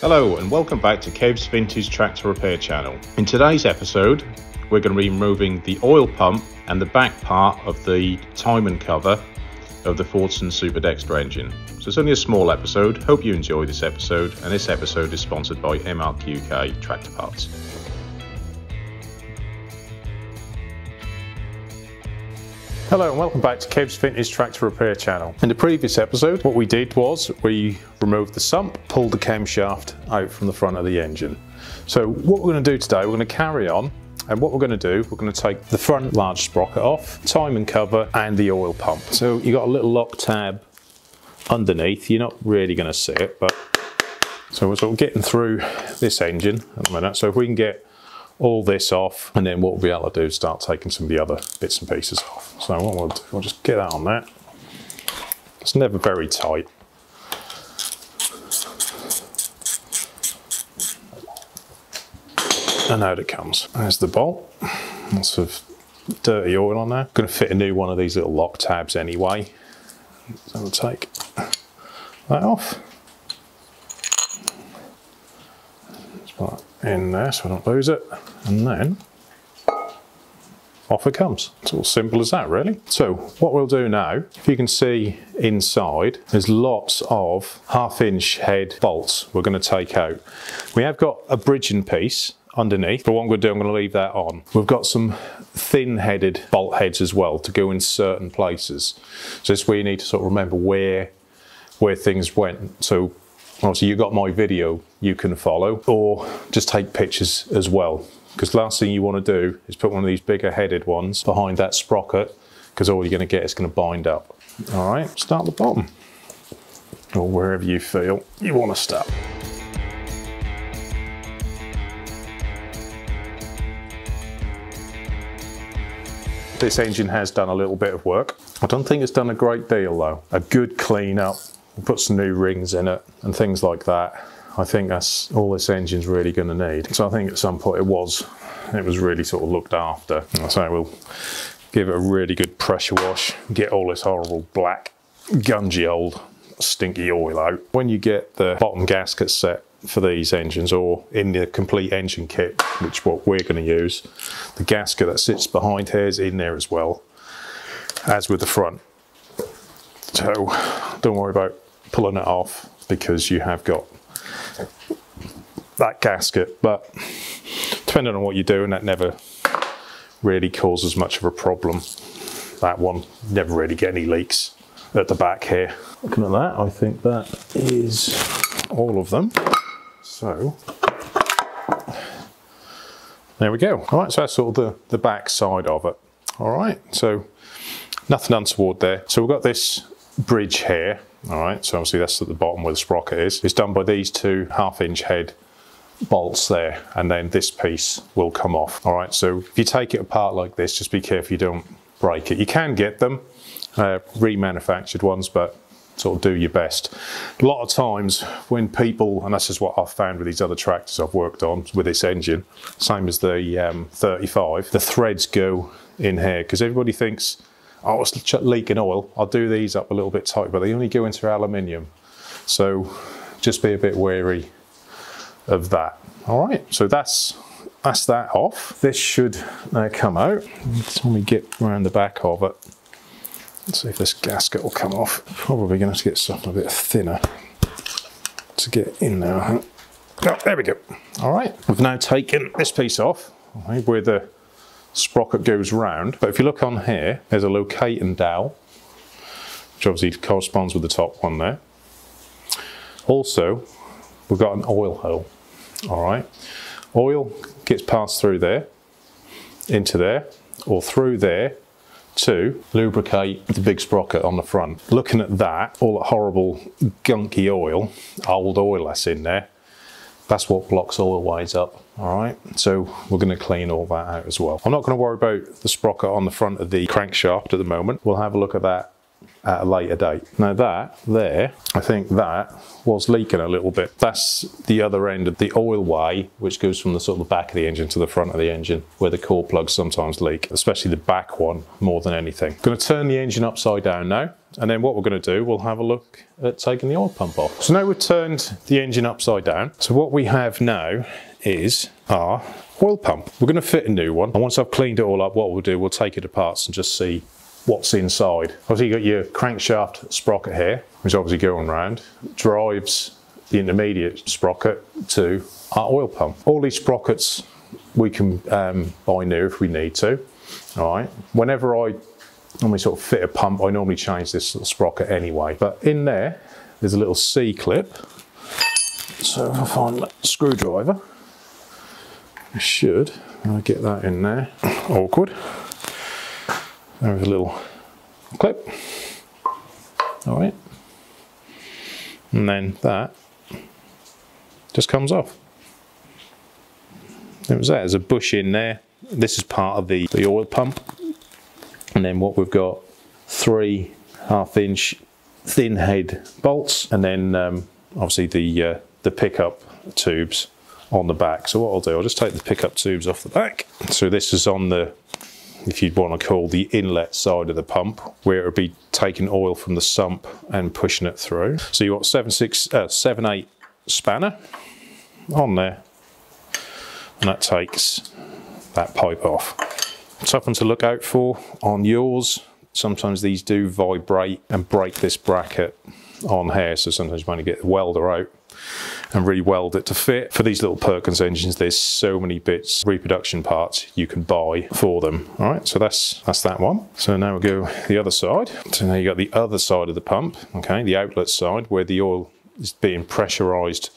Hello and welcome back to Kev's Vintage Tractor Repair channel. In today's episode we're going to be removing the oil pump and the back part of the timing cover of the Fordson Super Dexta engine. So it's only a small episode. Hope you enjoy this episode, and this episode is sponsored by MRQK Tractor Parts. Hello and welcome back to Kev's Vintage Tractor Repair channel. In the previous episode what we did was we removed the sump, pulled the camshaft out from the front of the engine. So what we're going to do today, we're going to carry on, and what we're going to do, we're going to take the front large sprocket off, timing cover and the oil pump. So you've got a little lock tab underneath. You're not really going to see it, but so we're sort of getting through this engine at the minute. So if we can get all this off, and then what we'll be able to do is start taking some of the other bits and pieces off. So what we'll do, we'll just get that on there. It's never very tight. And out it comes. There's the bolt. Lots of dirty oil on there. Going to fit a new one of these little lock tabs anyway. So we'll take that off. Just put that in there so I don't lose it. And then off it comes. It's all simple as that, really. So what we'll do now, if you can see inside, there's lots of 1/2-inch head bolts we're going to take out. We have got a bridging piece underneath, but what I'm going to do, I'm going to leave that on. We've got some thin-headed bolt heads as well to go in certain places. So this is where you need to sort of remember where things went. So obviously you've got my video you can follow, or just take pictures as well. Because the last thing you want to do is put one of these bigger headed ones behind that sprocket, because all you're going to get is going to bind up. All right, start at the bottom, or wherever you feel you want to start. This engine has done a little bit of work. I don't think it's done a great deal though. A good clean up, put some new rings in it and things like that. I think that's all this engine's really going to need. So I think at some point it was really sort of looked after. So we'll give it a really good pressure wash, get all this horrible black, gungy old stinky oil out. When you get the bottom gasket set for these engines, or in the complete engine kit, which is what we're going to use, the gasket that sits behind here is in there as well, as with the front. So don't worry about pulling it off, because you have got that gasket, but depending on what you're doing, that never really causes much of a problem. That one never really get any leaks at the back here. Looking at that, I think that is all of them. So there we go. All right, so that's sort of the back side of it. All right, so nothing untoward there. So we've got this bridge here. All right, so obviously that's at the bottom where the sprocket is. It's done by these two 1/2-inch head bolts there, and then this piece will come off. All right, so if you take it apart like this, just be careful you don't break it. You can get them remanufactured ones, but sort of do your best. A lot of times when people, and this is what I've found with these other tractors I've worked on with this engine, same as the 35, the threads go in here, because everybody thinks, oh, it's leaking oil, I'll do these up a little bit tight, but they only go into aluminium. So just be a bit wary of that. All right, so that's that off. This should now come out. Let me get around the back of it. Let's see if this gasket will come off. Probably going to have to get something a bit thinner to get in there. Oh, there we go. All right, we've now taken this piece off, where the sprocket goes round. But if you look on here, there's a locating dowel, which obviously corresponds with the top one there. Also, we've got an oil hole. All right, oil gets passed through there, into there, or through there to lubricate the big sprocket on the front. Looking at that, all that horrible gunky oil, old oil that's in there, that's what blocks oil ways up. All right, so we're going to clean all that out as well. I'm not going to worry about the sprocket on the front of the crankshaft at the moment. We'll have a look at that at a later date. Now that there, I think that was leaking a little bit. That's the other end of the oil way, which goes from the sort of the back of the engine to the front of the engine, where the core plugs sometimes leak, especially the back one more than anything. I'm going to turn the engine upside down now, and then what we're going to do, we'll have a look at taking the oil pump off. So now we've turned the engine upside down. So what we have now is our oil pump. We're going to fit a new one, and once I've cleaned it all up, what we'll do, we'll take it apart and just see what's inside. Obviously, you've got your crankshaft sprocket here, which is obviously going round, drives the intermediate sprocket to our oil pump. All these sprockets we can buy new if we need to. All right. Whenever I normally sort of fit a pump, I normally change this little sprocket anyway. But in there's a little C-clip. So if I find that screwdriver, I should get that in there. Awkward. There's a little clip. All right. And then that just comes off. It was that. There's a bush in there. This is part of the oil pump. And then what we've got, 3 1/2-inch thin head bolts, and then obviously the pickup tubes on the back. So what I'll do, I'll just take the pickup tubes off the back. So this is on the, if you'd want to call the inlet side of the pump, where it would be taking oil from the sump and pushing it through. So you've got 7/8 spanner on there, and that takes that pipe off. Something to look out for on yours. Sometimes these do vibrate and break this bracket on here, so sometimes you might get the welder out and re-weld it to fit. For these little Perkins engines, there's so many bits, reproduction parts you can buy for them. All right, so that's that one. So now we'll go the other side. So now you got the other side of the pump, okay, the outlet side, where the oil is being pressurized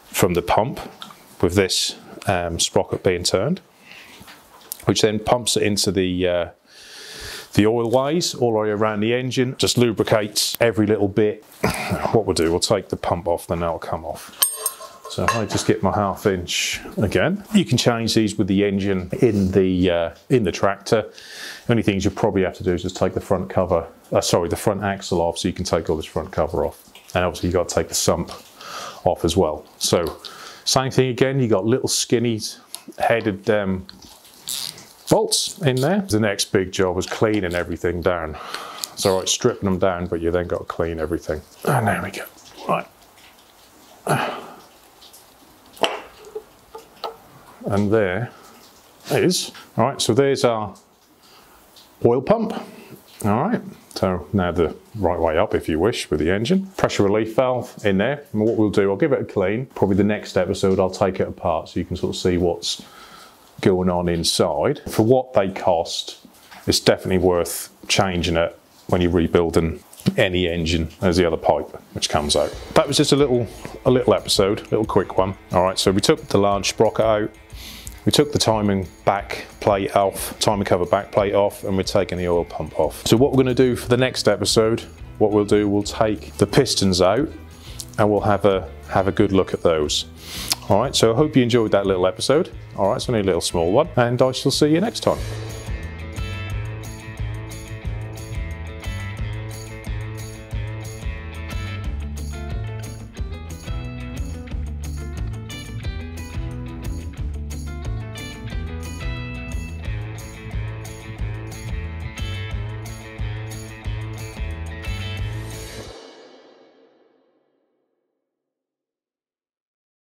from the pump with this sprocket being turned, which then pumps it into the oil ways all the way around the engine, just lubricates every little bit. What we'll do, we'll take the pump off, then that'll come off. So if I just get my 1/2-inch again, you can change these with the engine in the tractor. The only things you probably have to do is just take the front cover, the front axle off, so you can take all this front cover off. And obviously you've got to take the sump off as well. So same thing again, you got little skinny headed bolts in there. The next big job is cleaning everything down. It's all right stripping them down, but you then got to clean everything. And there we go. Right. And there is. All right, so there's our oil pump. All right, so now the right way up, if you wish, with the engine. Pressure relief valve in there. And what we'll do, I'll give it a clean. Probably the next episode, I'll take it apart so you can sort of see what's going on inside. For what they cost, it's definitely worth changing it when you're rebuilding any engine. There's the other pipe which comes out. That was just a little episode, a little quick one. All right, so we took the large sprocket out, we took the timing back plate off, timing cover back plate off, and we're taking the oil pump off. So what we're going to do for the next episode, what we'll do, we'll take the pistons out and we'll have a good look at those. All right, so I hope you enjoyed that little episode. All right, it's only a little small one, and I shall see you next time.